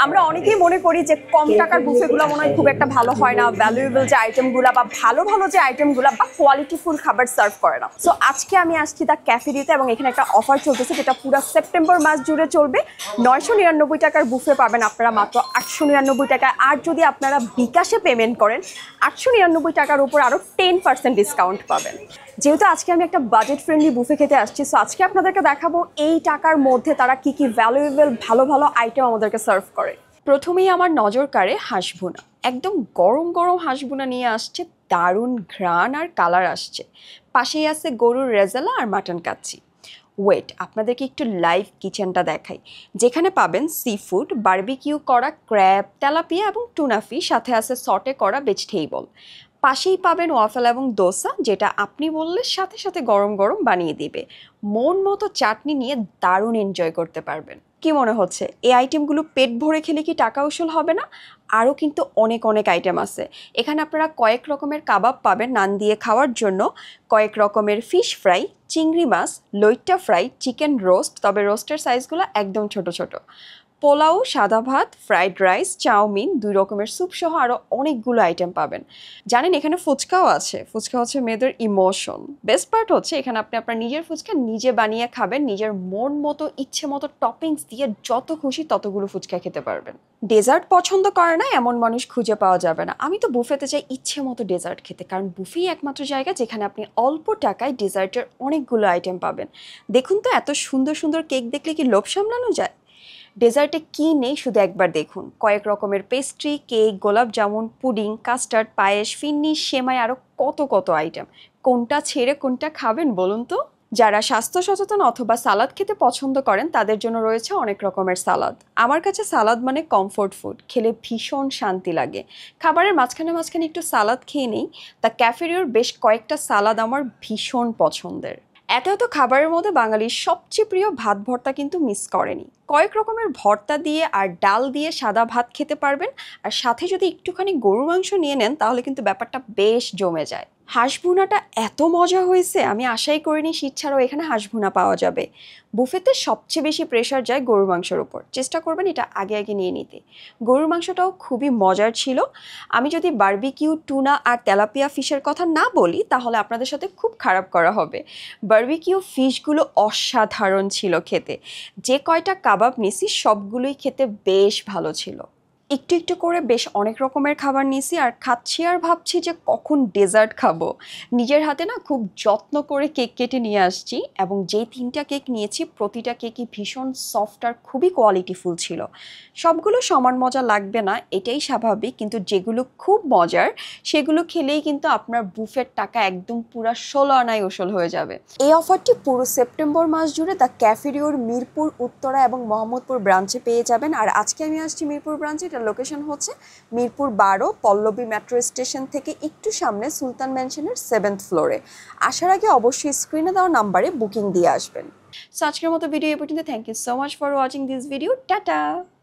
আমরা অনেকেই মনে করি যে কম টাকার বুফেগুলো মনে হয় খুব একটা ভালো হয় না, ভ্যালুয়েবল যে আইটেমগুলো বা ভালো ভালো যে আইটেমগুলো বা কোয়ালিটিফুল খাবার সার্ভ করে না। সো আজকে আমি আসছি দ্য ক্যাফেরিতে এবং এখানে একটা অফার চলতেছে যেটা পুরো সেপ্টেম্বর মাস জুড়ে চলবে। 999 টাকার বুফে পাবেন আপনারা মাত্র 899 টাকায়। আর যদি আপনারা বিকাশে পেমেন্ট করেন 899 টাকার উপর আরও 10% ডিসকাউন্ট পাবেন। যেহেতু আজকে আমি একটা বাজেট ফ্রেন্ডলি বুফে খেতে আসছি, সো আজকে আপনাদেরকে দেখাবো এই টাকার মধ্যে তারা কি কি ভ্যালুয়েবল ভালো ভালো আইটেম আমাদেরকে সার্ভ করে। প্রথমেই আমার নজর কাড়ে হাঁসভুনা। একদম গরম গরম হাঁসভুনা নিয়ে আসছে, দারুণ ঘ্রাণ আর কালার আসছে। পাশেই আছে গরুর রেজালা আর মাটন কাচ্চি। ওয়েট, আপনাদেরকে একটু লাইভ কিচেনটা দেখাই, যেখানে পাবেন সি ফুড, বারবিকিউ করা ক্র্যাব, তেলাপিয়া এবং টুনা ফিশ, সাথে আছে সটে করা ভেজিটেবল। পাশেই পাবেন ওয়াফেল এবং দোসা, যেটা আপনি বললে সাথে সাথে গরম গরম বানিয়ে দিবে। মন মতো চাটনি নিয়ে দারুণ এনজয় করতে পারবেন। কি মনে হচ্ছে এই আইটেমগুলো পেট ভরে খেলে কি টাকা উসুল হবে না? আরও কিন্তু অনেক অনেক আইটেম আছে এখানে। আপনারা কয়েক রকমের কাবাব পাবেন নান দিয়ে খাওয়ার জন্য, কয়েক রকমের ফিশ ফ্রাই, চিংড়ি মাছ, লইট্টা ফ্রাই, চিকেন রোস্ট, তবে রোস্টের সাইজগুলো একদম ছোট ছোট, পোলাও, সাদা ভাত, ফ্রাইড রাইস, চাউমিন, 2 রকমের স্যুপ সহ আরও অনেকগুলো আইটেম পাবেন। জানেন এখানে ফুচকাও আছে। ফুচকা হচ্ছে মেয়েদের ইমোশন। বেস্ট পার্ট হচ্ছে এখানে আপনি আপনার নিজের ফুচকা নিজে বানিয়ে খাবেন, নিজের মন মতো ইচ্ছে মতো টপিংস দিয়ে যত খুশি ততগুলো ফুচকা খেতে পারবেন। ডেজার্ট পছন্দ করে না এমন মানুষ খুঁজে পাওয়া যাবে না। আমি তো বুফেতে চাই ইচ্ছে মতো ডেজার্ট খেতে, কারণ বুফেই একমাত্র জায়গা যেখানে আপনি অল্প টাকায় ডেজার্টের অনেকগুলো আইটেম পাবেন। দেখুন তো, এত সুন্দর সুন্দর কেক দেখলে কি লোভ সামলানো যায়? ডেজার্টে কি নেই শুধু একবার দেখুন। কয়েক রকমের পেস্ট্রি, কেক, গোলাপ জামুন, পুডিং, কাস্টার্ড, পায়েস, ফিন্নি, সেমাই, আরও কত কত আইটেম। কোনটা ছেড়ে কোনটা খাবেন বলুন তো? যারা স্বাস্থ্য সচেতন অথবা সালাদ খেতে পছন্দ করেন তাদের জন্য রয়েছে অনেক রকমের সালাদ। আমার কাছে সালাদ মানে কমফোর্ট ফুড, খেলে ভীষণ শান্তি লাগে। খাবারের মাঝখানে মাঝখানে একটু সালাদ খেয়ে নিই। দ্য ক্যাফেরিওর বেশ কয়েকটা সালাদ আমার ভীষণ পছন্দের। এত এত খাবারের মধ্যে বাঙালির সবচেয়ে প্রিয় ভাত ভর্তা কিন্তু মিস করেনি। কয়েক রকমের ভর্তা দিয়ে আর ডাল দিয়ে সাদা ভাত খেতে পারবেন, আর সাথে যদি একটুখানি গরুর মাংস নিয়ে নেন তাহলে কিন্তু ব্যাপারটা বেশ জমে যায়। হাঁসভুনাটা এত মজা হয়েছে, আমি আশাই করিনি শীত ছাড়াও এখানে হাঁসভুনা পাওয়া যাবে। বুফেতে সবচেয়ে বেশি প্রেশার যায় গরুর মাংসের উপর। চেষ্টা করবেন এটা আগে আগে নিয়ে নিতে। গরুর মাংসটাও খুবই মজার ছিল। আমি যদি বারবিকিউ, টুনা আর তেলাপিয়া ফিশের কথা না বলি তাহলে আপনাদের সাথে খুব খারাপ করা হবে। বারবিকিউ ফিশগুলো অসাধারণ ছিল খেতে। যে কয়টা কাবাব নিছি সবগুলোই খেতে বেশ ভালো ছিল। একটু একটু করে বেশ অনেক রকমের খাবার নিয়েছি আর খাচ্ছি আর ভাবছি যে কখন ডেজার্ট খাবো। নিজের হাতে না খুব যত্ন করে কেক কেটে নিয়ে আসছি, এবং যেই 3টা কেক নিয়েছি প্রতিটা কেকই ভীষণ সফট আর খুবই কোয়ালিটিফুল ছিল। সবগুলো সমান মজা লাগবে না, এটাই স্বাভাবিক, কিন্তু যেগুলো খুব মজার সেগুলো খেলেই কিন্তু আপনার বুফের টাকা একদম পুরা 16 আনায় ওসল হয়ে যাবে। এই অফারটি পুরো সেপ্টেম্বর মাস জুড়ে দ্য ক্যাফেরিওর মিরপুর, উত্তরা এবং মোহাম্মদপুর ব্রাঞ্চে পেয়ে যাবেন। আর আজকে আমি আসছি মিরপুর ব্রাঞ্চে। এটা লোকেশন হচ্ছে মিরপুর 12 পল্লবী মেট্রো স্টেশন থেকে একটু সামনে সুলতান ম্যানশনের 7th ফ্লোরে। আসার আগে অবশ্যই স্ক্রিনে দেওয়া নাম্বারে বুকিং দিয়ে আসবেন। সো আজকের মতো ভিডিও এই পর্যন্ত। Thank you so much for watching this video. Tata.